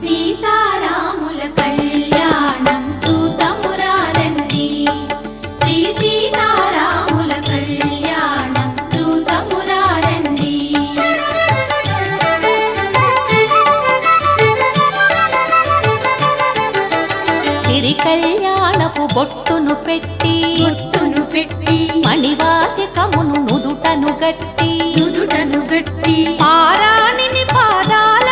సీతారాముల కళ్యాణం చూతమురారండి శ్రీ సీతారాముల కళ్యాణం చూతమురారండి సిరి కళ్యాణపు బొట్టును పెట్టి మణివాచకమును నుదుటను గట్టి పారాణిని పాదాల